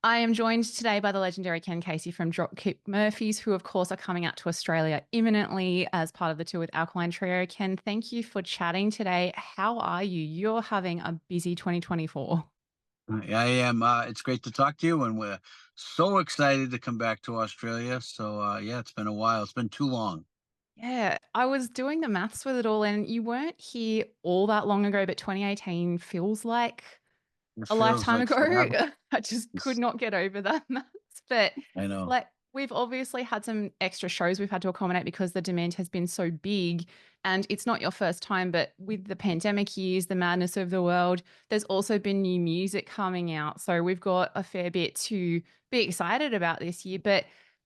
I am joined today by the legendary Ken Casey from Dropkick Murphys, who, of course, are coming out to Australia imminently as part of the tour with Alkaline Trio. Ken, thank you for chatting today. How are you? You're having a busy 2024. I am. It's great to talk to you, and we're so excited to come back to Australia. So, yeah, it's been a while. It's been too long. Yeah, I was doing the maths with it all, and you weren't here all that long ago, but 2018 feels like It a feels lifetime like ago. forever. I just could It's- not get over that maths. But I know. like we've obviously had some extra shows we've had to accommodate because the demand has been so big. And it's not your first time, but with the pandemic years, the madness of the world, there's also been new music coming out. So we've got a fair bit to be excited about this year. But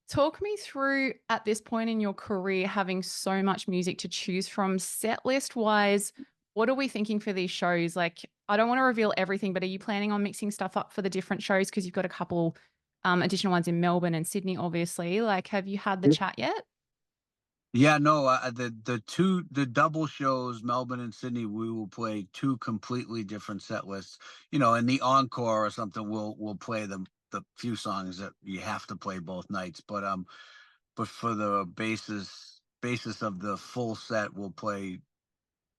talk me through at this point in your career, having so much music to choose from, set list wise. What are we thinking for these shows? Like, I don't want to reveal everything, but are you planning on mixing stuff up for the different shows? Because you've got a couple additional ones in Melbourne and Sydney, obviously. Like, have you had the chat yet? Yeah, no. The double shows, Melbourne and Sydney, we will play two completely different set lists. In the encore or something, we'll play the few songs that you have to play both nights. But for the basis of the full set, we'll play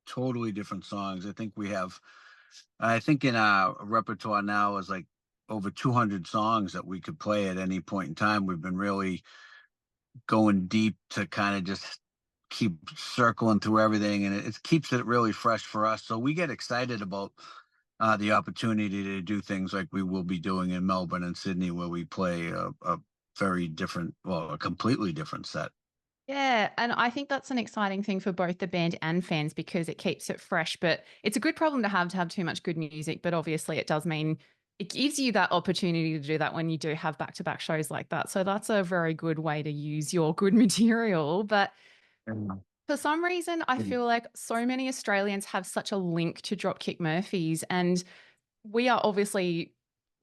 totally different songs. I think in our repertoire now is like over 200 songs that we could play at any point in time. We've been really going deep to kind of just keep circling through everything, and it keeps it really fresh for us. So we get excited about the opportunity to do things like we will be doing in Melbourne and Sydney, where we play a very different, well, a completely different set. Yeah, and I think that's an exciting thing for both the band and fans because it keeps it fresh. But it's a good problem to have too much good music. But obviously, it does mean it gives you that opportunity to do that when you do have back to back shows like that. So that's a very good way to use your good material. But Mm. for some reason, I feel like so many Australians have such a link to Dropkick Murphys, and we are obviously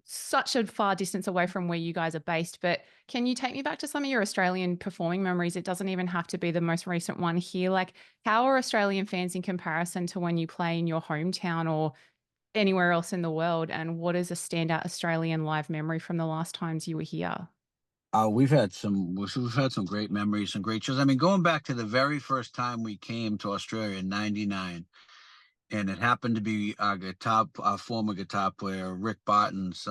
such a far distance away from where you guys are based. But can you take me back to some of your Australian performing memories? It doesn't even have to be the most recent one here. Like, how are Australian fans in comparison to when you play in your hometown or anywhere else in the world? And what is a standout Australian live memory from the last times you were here? We've had some great memories, some great shows. I mean, going back to the very first time we came to Australia in '99, and it happened to be our former guitar player Rick Barton's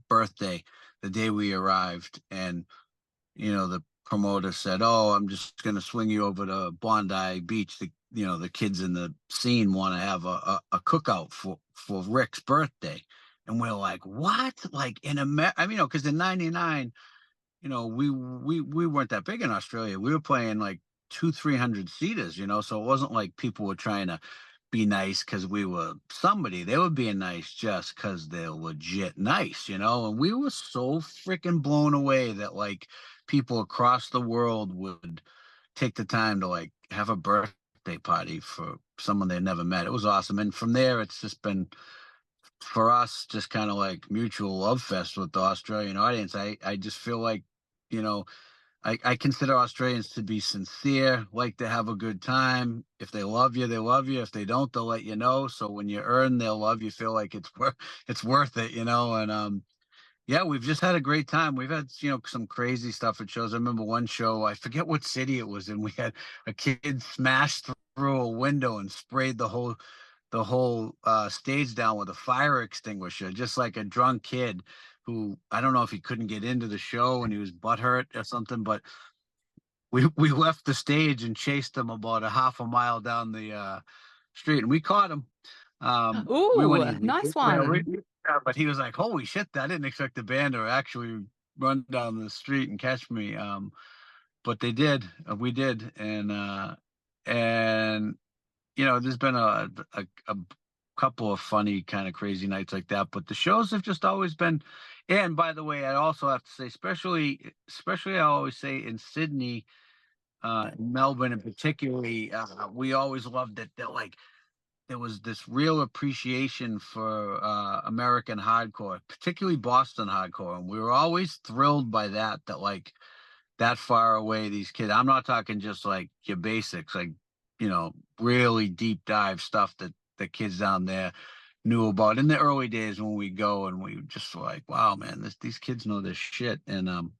birthday, the day we arrived, and the promoter said, "Oh, I'm just going to swing you over to Bondi Beach. The kids in the scene want to have a cookout for Rick's birthday." And we're like, "What? Like in America?" I mean, because in '99, we weren't that big in Australia. We were playing like 300 seaters, so it wasn't like people were trying to be nice because we were somebody. They were being nice just because they're legit nice, and we were so freaking blown away that like people across the world would take the time to like have a birthday party for someone they never met. It was awesome. And from there, it's just been for us just kind of like mutual love fest with the Australian audience. I just feel like, you know, I consider Australians to be sincere, like to have a good time. If they love you, they love you. If they don't, they'll let you know. So when you earn their love, you feel like it's worth it, And yeah, we've just had a great time. We've had, some crazy stuff at shows. I remember one show, I forget what city it was in. We had a kid smash through a window and sprayed the whole stage down with a fire extinguisher, just like a drunk kid who I don't know if he couldn't get into the show and he was butthurt or something, but we left the stage and chased him about a half a mile down the street, and we caught him. We Ooh, went easy. nice Yeah, one. but he was like, "Holy shit! I didn't expect the band to actually run down the street and catch me." But they did. We did, and there's been a couple of funny, kind of crazy nights like that. But the shows have just always been. And by the way, I also have to say, especially I always say in Sydney, Melbourne, and particularly, we always loved it. That like there was this real appreciation for American hardcore, particularly Boston hardcore, and we were always thrilled by that. That like that far away, these kids. I'm not talking just like your basics, like really deep dive stuff that the kids down there knew about in the early days when we go, and we just were like, wow, man, these kids know this shit. And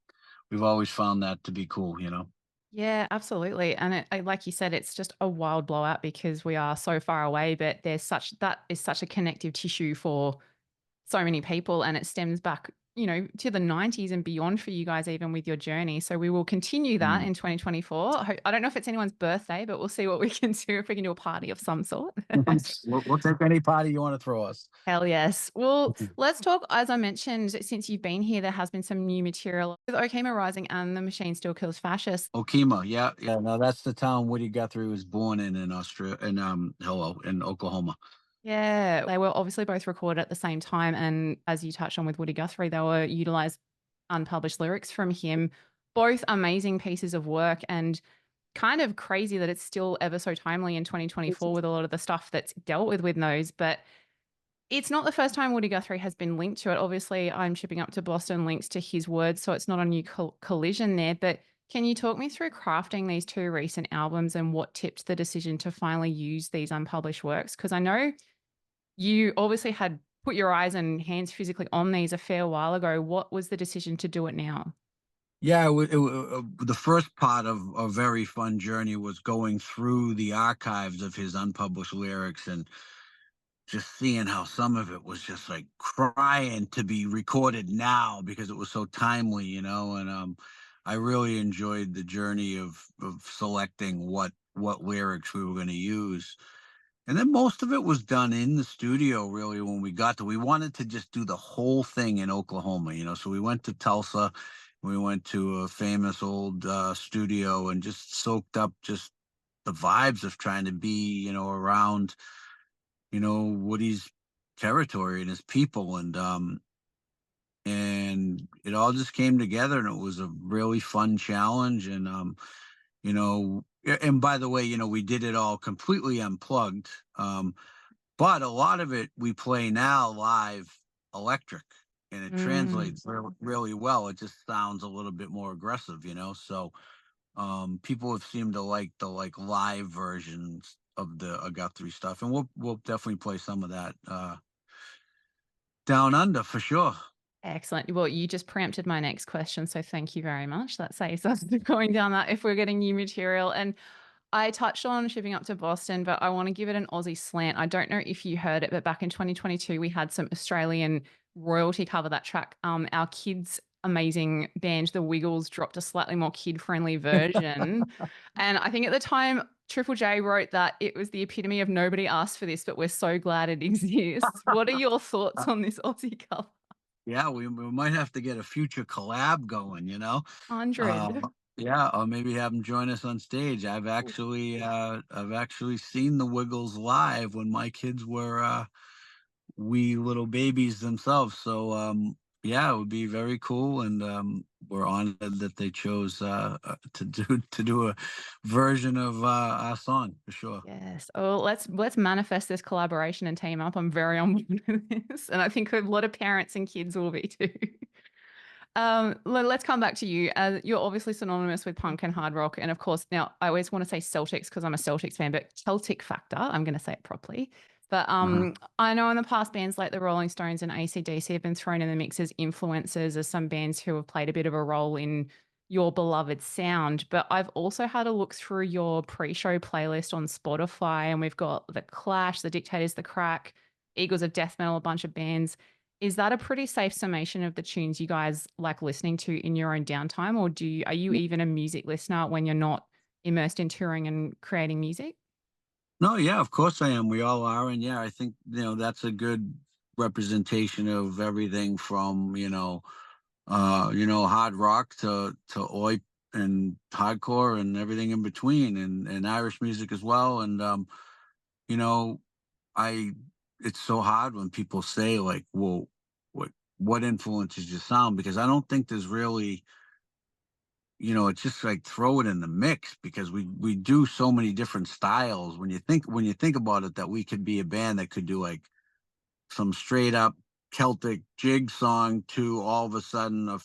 we've always found that to be cool, you know. Yeah, absolutely. And like you said, it's just a wild blowout because we are so far away, but that is such a connective tissue for so many people, and it stems back, to the 90s and beyond for you guys, even with your journey. So we will continue that Mm. in 2024. I don't know if it's anyone's birthday, but we'll see what we can do if we can do a party of some sort. We'll take any party you want to throw us. Hell yes. Well, let's talk. As I mentioned, since you've been here, there has been some new material with Okema Rising and The Machine Still Kills Fascists. Okema, yeah, yeah. No, that's the town Woody Guthrie was born in Australia, in Oklahoma. Yeah, they were obviously both recorded at the same time. And as you touched on with Woody Guthrie, they were utilized unpublished lyrics from him. Both amazing pieces of work, and kind of crazy that it's still ever so timely in 2024 with a lot of the stuff that's dealt with those. But it's not the first time Woody Guthrie has been linked to it. Obviously, I'm shipping up to Boston links to his words, so it's not a new collision there. But can you talk me through crafting these two recent albums and what tipped the decision to finally use these unpublished works? Because I know you obviously had put your eyes and hands physically on these a fair while ago. What was the decision to do it now? Yeah, the first part of a very fun journey was going through the archives of his unpublished lyrics and just seeing how some of it was just like crying to be recorded now because it was so timely, you know. And I really enjoyed the journey of selecting what lyrics we were going to use. And then most of it was done in the studio, really, when we got to. We wanted to just do the whole thing in Oklahoma, you know. So we went to Tulsa, we went to a famous old studio and just soaked up just the vibes of trying to be, around, Woody's territory and his people, and it all just came together, and it was a really fun challenge. And and by the way, we did it all completely unplugged. But a lot of it we play now live electric, and it Mm. translates really well. It just sounds a little bit more aggressive, so people have seemed to like the live versions of the Guthrie stuff, and we'll definitely play some of that down under for sure. Excellent. Well, you just preempted my next question, so thank you very much. That saves us going down that if we're getting new material. And I touched on shipping up to Boston, but I want to give it an Aussie slant. I don't know if you heard it, but back in 2022, we had some Australian royalty cover that track. Our kids' amazing band, The Wiggles, dropped a slightly more kid-friendly version. And I think at the time, Triple J wrote that it was the epitome of nobody asked for this, but we're so glad it exists. What are your thoughts on this Aussie cover? Yeah, we might have to get a future collab going, 100. Uh, yeah, or maybe have them join us on stage. I've actually seen the Wiggles live when my kids were wee little babies themselves. So yeah, it would be very cool, and we're honored that they chose to do a version of our song for sure. Yes. Oh, let's manifest this collaboration and team up. I'm very on board with this, and I think a lot of parents and kids will be too. Let's come back to you. You're obviously synonymous with punk and hard rock, and of course, now I always want to say Celtics because I'm a Celtics fan, but Celtic Factor. I'm going to say it properly. But Uh-huh. I know in the past bands like the Rolling Stones and AC/DC have been thrown in the mix as influencers, as some bands who have played a bit of a role in your beloved sound. But I've also had a look through your pre-show playlist on Spotify, and we've got The Clash, The Dictators, The Crack, Eagles of Death Metal, a bunch of bands. Is that a pretty safe summation of the tunes you guys like listening to in your own downtime, or are you even a music listener when you're not immersed in touring and creating music? No, yeah, of course I am. We all are, and yeah, I think that's a good representation of everything from hard rock to oi and hardcore and everything in between, and Irish music as well. And you know, I it's so hard when people say like, "Well, what influences your sound?" Because I don't think there's really, it's just like throw it in the mix because we do so many different styles. When you think about it, that we could be a band that could do like some straight up Celtic jig song to all of a sudden a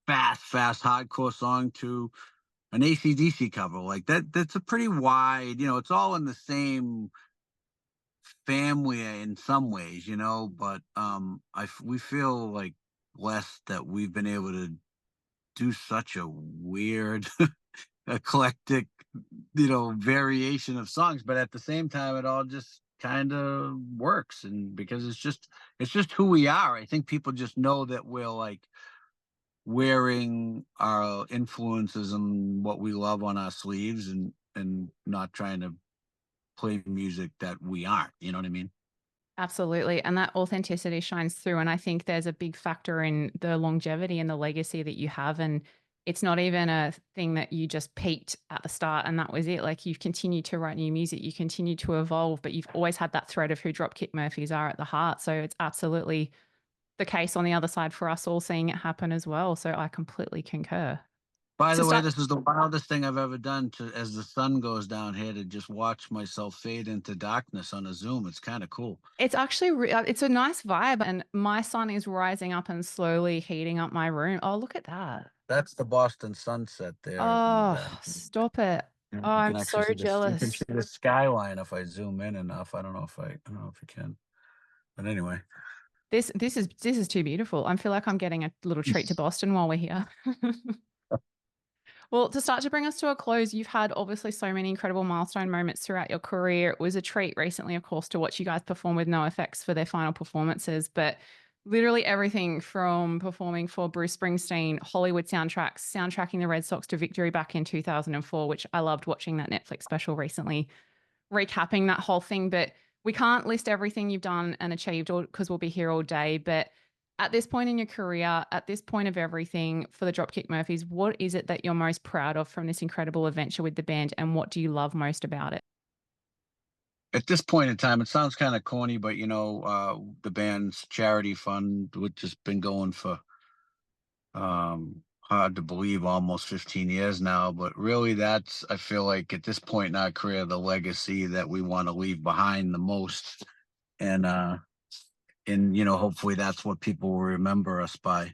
fast hardcore song to an AC/DC cover like that. That's a pretty wide, it's all in the same family in some ways, but we feel like blessed that we've been able to do such a weird, eclectic, variation of songs, but at the same time, it all just kind of works, and because it's just who we are. I think people just know that we're like wearing our influences and what we love on our sleeves, and not trying to play music that we aren't. You know what I mean? Absolutely. And that authenticity shines through. And I think there's a big factor in the longevity and the legacy that you have. And it's not even a thing that you just peaked at the start and that was it. Like you've continued to write new music, you continue to evolve, but you've always had that thread of who Dropkick Murphys are at the heart. So it's absolutely the case on the other side for us all seeing it happen as well. So I completely concur. By To the way, start, this is the wildest thing I've ever done, as the sun goes down here, to just watch myself fade into darkness on a Zoom. It's kind of cool. it's actually it's a nice vibe, and my sun is rising up and slowly heating up my room. Oh, look at that. That's the Boston sunset there in the back. Oh, stop it. Oh, You I'm can so actually see this. You can jealous. see the skyline if I zoom in enough. I don't know if you can, but anyway. This is too beautiful. I feel like I'm getting a little treat to Boston while we're here. Well, to start to bring us to a close, you've had obviously so many incredible milestone moments throughout your career. It was a treat recently, of course, to watch you guys perform with No Effects for their final performances, but literally everything from performing for Bruce Springsteen, Hollywood soundtracks, soundtracking the Red Sox to victory back in 2004, which I loved watching that Netflix special recently, recapping that whole thing. But we can't list everything you've done and achieved because we'll be here all day. But at this point in your career, at this point of everything for the Dropkick Murphys, what is it that you're most proud of from this incredible adventure with the band, and what do you love most about it? At this point in time, it sounds kind of corny, but the band's charity fund, which has been going for hard to believe, almost 15 years now. But really, that's, I feel like, at this point in our career, the legacy that we want to leave behind the most. And hopefully that's what people will remember us by.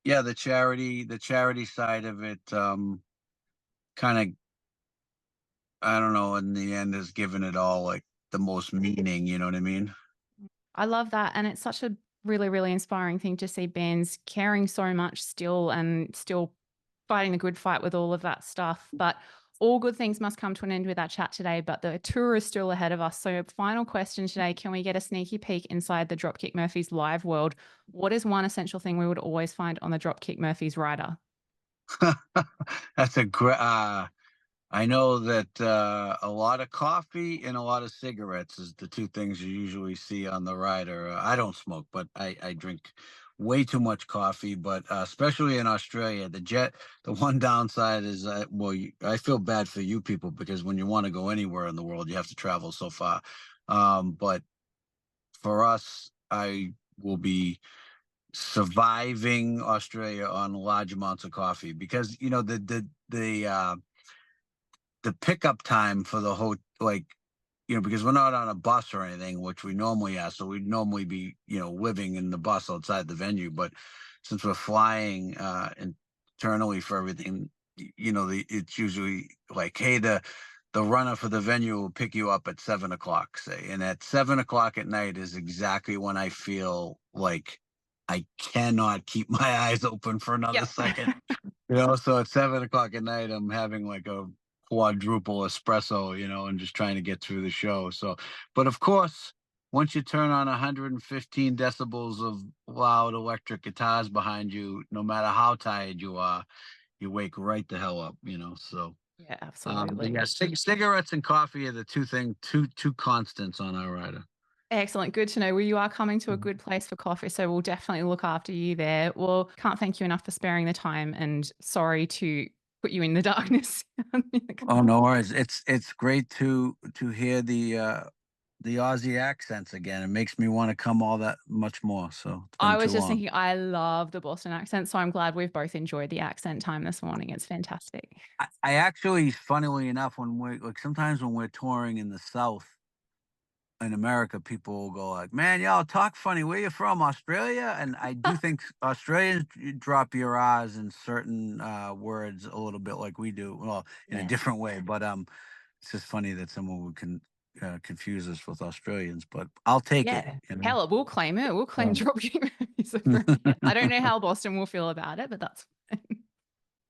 Yeah, the charity side of it, kind of, I don't know, in the end, has given it all like the most meaning. You know what I mean? I love that. And it's such a really, really inspiring thing to see bands caring so much still and still fighting the good fight with all of that stuff. But all good things must come to an end with our chat today, but the tour is still ahead of us. So, final question today, can we get a sneaky peek inside the Dropkick Murphys live world? What is one essential thing we would always find on the Dropkick Murphys rider? That's a great. I know that a lot of coffee and a lot of cigarettes is the two things you usually see on the rider. I don't smoke, but I drink way too much coffee. But especially in Australia, the one downside is, well, I feel bad for you people, because when you want to go anywhere in the world, you have to travel so far. But for us, I will be surviving Australia on large amounts of coffee, because the pickup time for the whole, like, because we're not on a bus or anything, which we normally are. So we'd normally be, living in the bus outside the venue. But since we're flying internally for everything, it's usually like, hey, the runner for the venue will pick you up at 7 o'clock, say. And at 7 o'clock at night is exactly when I feel like I cannot keep my eyes open for another Yep. second. So at 7 o'clock at night, I'm having like a quadruple espresso, and just trying to get through the show. So, but of course, once you turn on 115 decibels of loud electric guitars behind you, no matter how tired you are, you wake right the hell up. So, Yeah, but absolutely. yeah, cigarettes and coffee are the two constants on our rider. Excellent. Good to know. Well, you are coming to a good place for coffee, so we'll definitely look after you there. Well, can't thank you enough for sparing the time, and sorry to put you in the darkness. Oh, no worries. It's great to hear the Aussie accents again. It makes me want to come all that much more. So it's I been was too just long. thinking, I love the Boston accent, so I'm glad we've both enjoyed the accent time this morning. It's fantastic. I actually, funnily enough, when we're like, sometimes when we're touring in the South in America, people will go like, "Man, y'all talk funny. Where you from, Australia?" And I do think Australians drop your R's in certain words a little bit like we do, well, in a Yeah. different way. But it's just funny that someone would can confuse us with Australians, but I'll take it. Yeah. You know? Hell, we'll claim it. We'll claim Dropkick Murphys over it. I don't know how Boston will feel about it, but that's fine.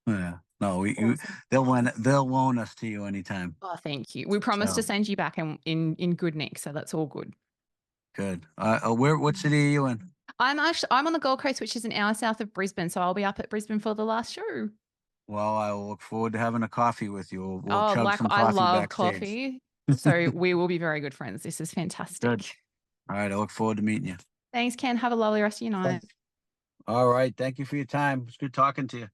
Yeah. No, Awesome. they'll loan us to you anytime. Oh, thank you. We promise to So send you back in good nick, so that's all good. good. What city are you in? I'm on the Gold Coast, which is an hour south of Brisbane, so I'll be up at Brisbane for the last show. Well, I will look forward to having a coffee with you. We'll Oh, chug like some I coffee love backstage. coffee. So we will be very good friends. This is Good. fantastic. All right. I look forward to meeting you. Thanks, Ken. Have a lovely rest of your night. All right. Thank you for your time. It's good talking to you.